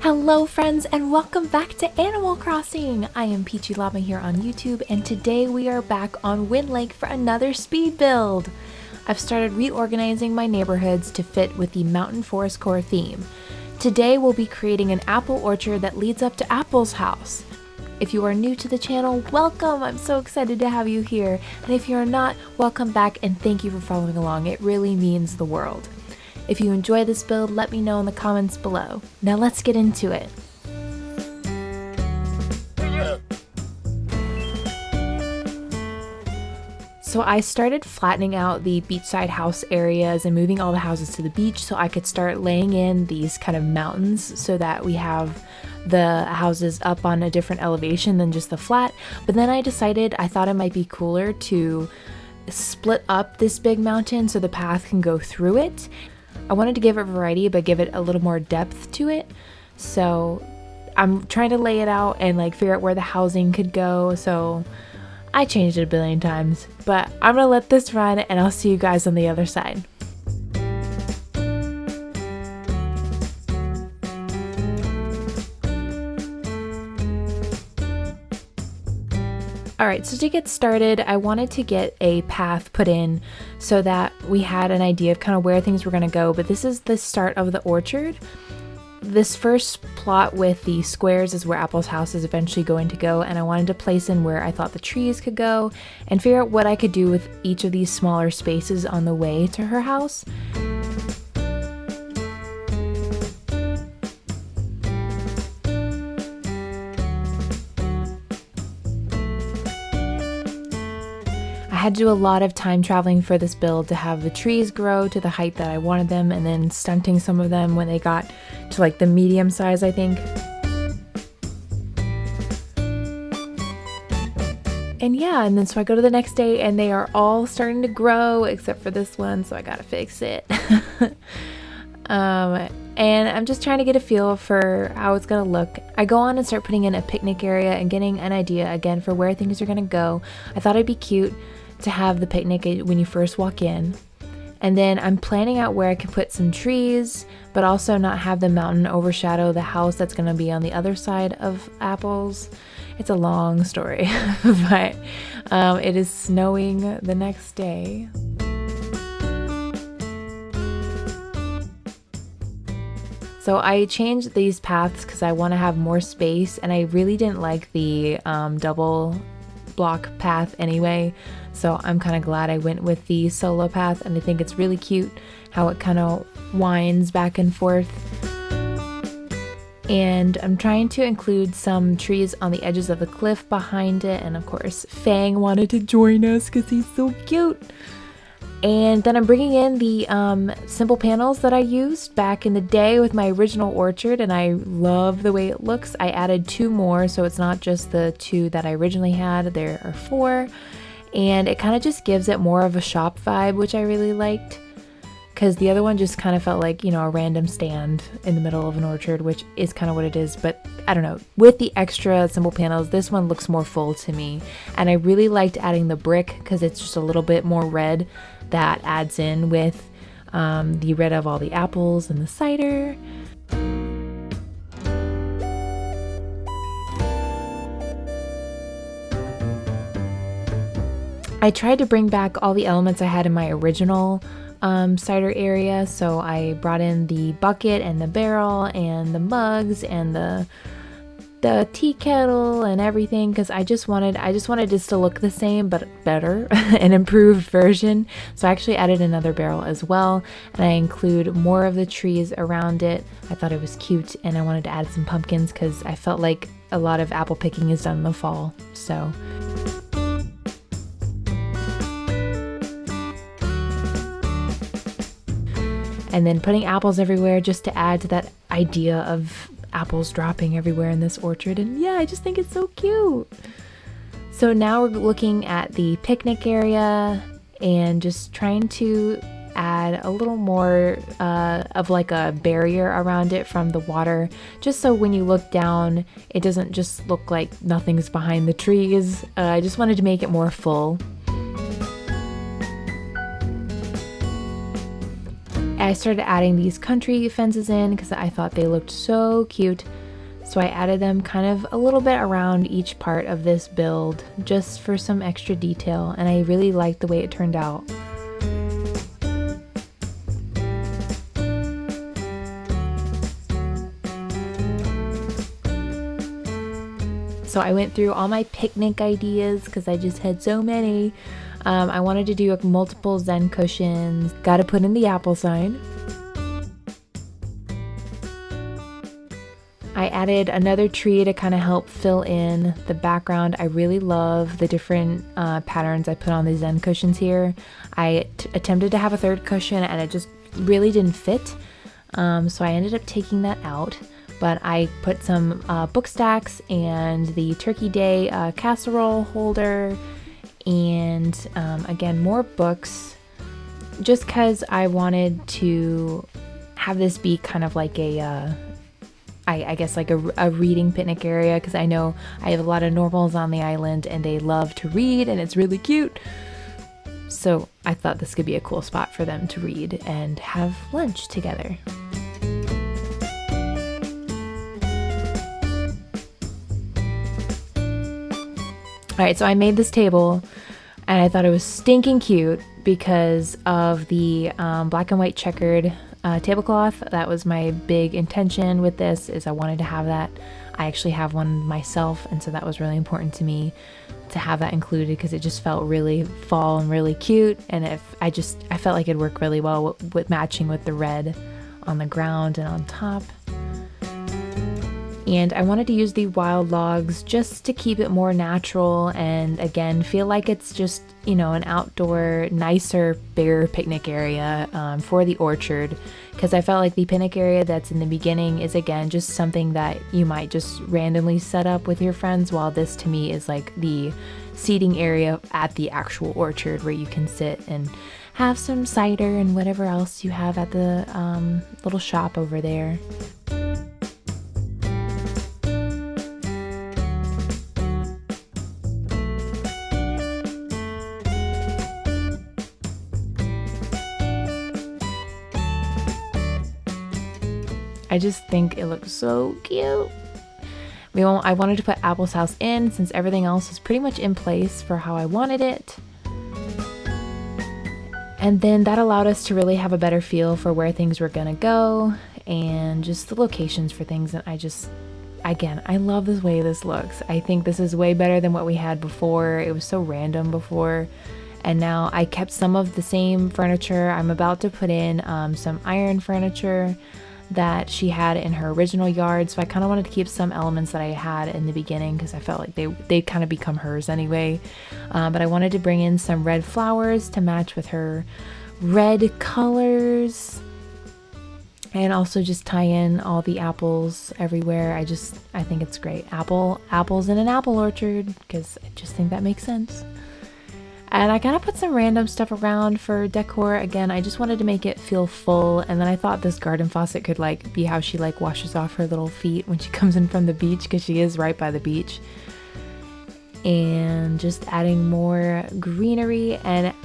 Hello friends and welcome back to Animal Crossing! I am Peachie Llama here on YouTube and today we are back on Windlake for another speed build! I've started reorganizing my neighborhoods to fit with the Mountain Forest Core theme. Today we'll be creating an apple orchard that leads up to Apple's house. If you are new to the channel, welcome! I'm so excited to have you here. And if you're not, welcome back and thank you for following along. It really means the world. If you enjoy this build, let me know in the comments below. Now let's get into it. So I started flattening out the beachside house areas and moving all the houses to the beach so I could start laying in these kind of mountains so that we have the houses up on a different elevation than just the flat. But then I decided I thought it might be cooler to split up this big mountain so the path can go through it. I wanted to give it variety but give it a little more depth to it. So I'm trying to lay it out and figure out where the housing could go. So I changed it a billion times, but I'm gonna let this run and I'll see you guys on the other side. Alright, so to get started, I wanted to get a path put in so that we had an idea of kind of where things were going to go, but this is the start of the orchard. This first plot with the squares is where Apple's house is eventually going to go, and I wanted to place in where I thought the trees could go and figure out what I could do with each of these smaller spaces on the way to her house. I had to do a lot of time traveling for this build to have the trees grow to the height that I wanted them, and then stunting some of them when they got to the medium size, I think. And yeah, and then so I go to the next day and they are all starting to grow except for this one, so I gotta fix it. And I'm just trying to get a feel for how it's gonna look. I go on and start putting in a picnic area and getting an idea again for where things are gonna go. I thought it'd be cute to have the picnic when you first walk in. And then I'm planning out where I can put some trees, but also not have the mountain overshadow the house that's gonna be on the other side of Apple's. It's a long story, but it is snowing the next day. So I changed these paths because I want to have more space, and I really didn't like the double block path anyway. So I'm kind of glad I went with the solo path, and I think it's really cute how it kind of winds back and forth. And I'm trying to include some trees on the edges of the cliff behind it, and of course Fang wanted to join us because he's so cute. And then I'm bringing in the simple panels that I used back in the day with my original orchard, and I love the way it looks. I added 2 more, so it's not just the 2 that I originally had, there are 4. And it kind of just gives it more of a shop vibe, which I really liked. Because the other one just kind of felt like, a random stand in the middle of an orchard, which is kind of what it is. But I don't know, with the extra simple panels, this one looks more full to me. And I really liked adding the brick because it's just a little bit more red. That adds in with the red of all the apples and the cider. I tried to bring back all the elements I had in my original cider area, so I brought in the bucket and the barrel and the mugs and the tea kettle and everything because I just wanted this to look the same but better, an improved version. So I actually added another barrel as well, and I include more of the trees around it. I thought it was cute, and I wanted to add some pumpkins because I felt like a lot of apple picking is done in the fall. So and then putting apples everywhere just to add to that idea of apples dropping everywhere in this orchard, and yeah, I just think it's so cute. So now we're looking at the picnic area and just trying to add a little more of a barrier around it from the water, just so when you look down it doesn't just look like nothing's behind the trees. I just wanted to make it more full. I started adding these country fences in because I thought they looked so cute. So I added them kind of a little bit around each part of this build just for some extra detail, and I really liked the way it turned out. So I went through all my picnic ideas because I just had so many. I wanted to do multiple Zen cushions. Got to put in the apple sign. I added another tree to kind of help fill in the background. I really love the different patterns I put on the Zen cushions here. I attempted to have a third cushion and it just really didn't fit. So I ended up taking that out. But I put some book stacks and the Turkey Day casserole holder and again more books, just because I wanted to have this be kind of like a I guess like a reading picnic area, because I know I have a lot of normals on the island and they love to read and it's really cute. So I thought this could be a cool spot for them to read and have lunch together. Alright, so I made this table and I thought it was stinking cute because of the black and white checkered tablecloth. That was my big intention with this, is I wanted to have that. I actually have one myself, and so that was really important to me to have that included because it just felt really fall and really cute, and I felt like it'd work really well with matching with the red on the ground and on top. And I wanted to use the wild logs just to keep it more natural and again feel like it's just, you know, an outdoor, nicer, bigger picnic area for the orchard, because I felt like the picnic area that's in the beginning is again just something that you might just randomly set up with your friends, while this to me is like the seating area at the actual orchard where you can sit and have some cider and whatever else you have at the little shop over there. I just think it looks so cute. I wanted to put Apple's house in since everything else was pretty much in place for how I wanted it. And then that allowed us to really have a better feel for where things were gonna go and just the locations for things. And I love the way this looks. I think this is way better than what we had before. It was so random before. And now I kept some of the same furniture. I'm about to put in some iron furniture that she had in her original yard, so I kind of wanted to keep some elements that I had in the beginning because I felt like they kind of become hers anyway, but I wanted to bring in some red flowers to match with her red colors, and also just tie in all the apples everywhere. I think it's great. Apples in an apple orchard, because I just think that makes sense. And I kind of put some random stuff around for decor. Again, I just wanted to make it feel full. And then I thought this garden faucet could like be how she like washes off her little feet when she comes in from the beach, because she is right by the beach. And just adding more greenery. And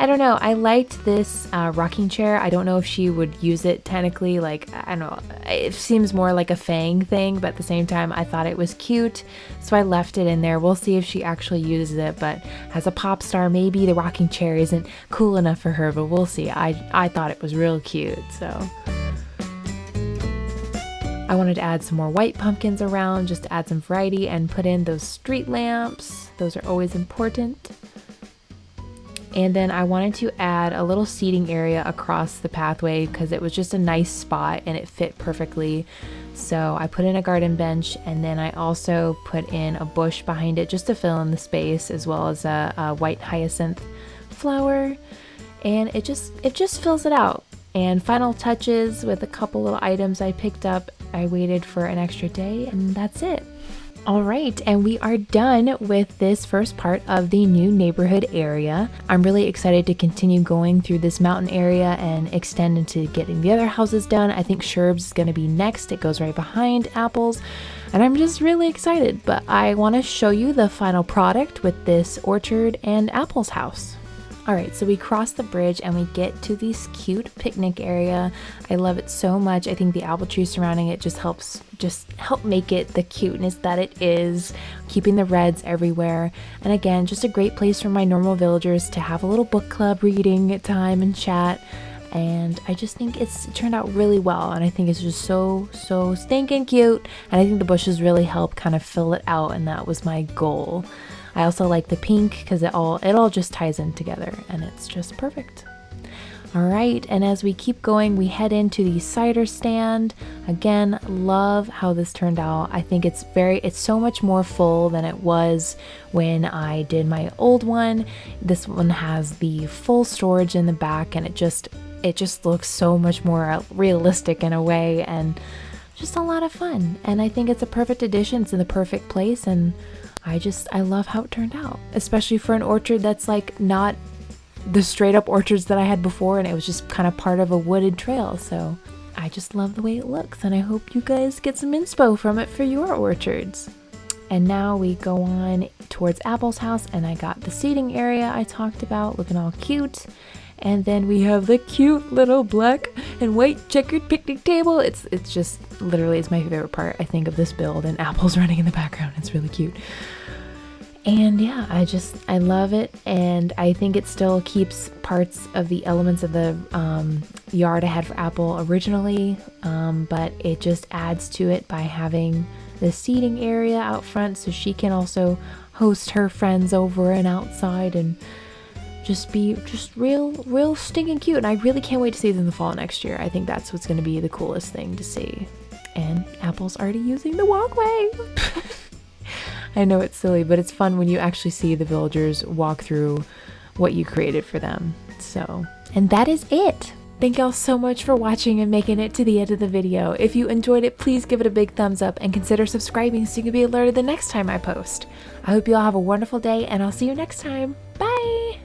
I don't know, I liked this rocking chair. I don't know if she would use it technically, like, I don't know, it seems more like a Fang thing, but at the same time I thought it was cute, so I left it in there. We'll see if she actually uses it, but as a pop star, maybe the rocking chair isn't cool enough for her, but we'll see. I thought it was real cute, so. I wanted to add some more white pumpkins around, just to add some variety, and put in those street lamps. Those are always important. And then I wanted to add a little seating area across the pathway because it was just a nice spot and it fit perfectly. So I put in a garden bench, and then I also put in a bush behind it just to fill in the space, as well as a white hyacinth flower. And it just fills it out. And final touches with a couple little items I picked up. I waited for an extra day, and that's it. All right, and we are done with this first part of the new neighborhood area. I'm really excited to continue going through this mountain area and extend into getting the other houses done. I think Sherb's is going to be next. It goes right behind Apple's, and I'm just really excited. But I want to show you the final product with this orchard and Apple's house. Alright, so we cross the bridge and we get to this cute picnic area. I love it so much. I think the apple tree surrounding it just help make it the cuteness that it is, keeping the reds everywhere. And again, just a great place for my normal villagers to have a little book club reading time and chat. And I just think it turned out really well, and I think it's just so stinking cute, and I think the bushes really help kind of fill it out, and that was my goal. I also like the pink because it all just ties in together, and it's just perfect. Alright, and as we keep going, we head into the cider stand. Again, love how this turned out. I think it's so much more full than it was when I did my old one. This one has the full storage in the back, and it just looks so much more realistic in a way, and just a lot of fun. And I think it's a perfect addition. It's in the perfect place, and I love how it turned out, especially for an orchard that's like not the straight up orchards that I had before, and it was just kind of part of a wooded trail. So I just love the way it looks, and I hope you guys get some inspo from it for your orchards. And now we go on towards Apple's house, and I got the seating area I talked about, looking all cute. And then we have the cute little black and white checkered picnic table. It's just literally, it's my favorite part, I think, of this build, and Apple's running in the background. It's really cute. And yeah, I love it, and I think it still keeps parts of the elements of the yard I had for Apple originally, but it just adds to it by having the seating area out front, so she can also host her friends over and outside and just be real stinking cute. And I really can't wait to see them in the fall next year. I think that's what's going to be the coolest thing to see. And Apple's already using the walkway. I know it's silly, but it's fun when you actually see the villagers walk through what you created for them. So, and that is it. Thank y'all so much for watching and making it to the end of the video. If you enjoyed it, please give it a big thumbs up and consider subscribing so you can be alerted the next time I post. I hope you all have a wonderful day, and I'll see you next time. Bye!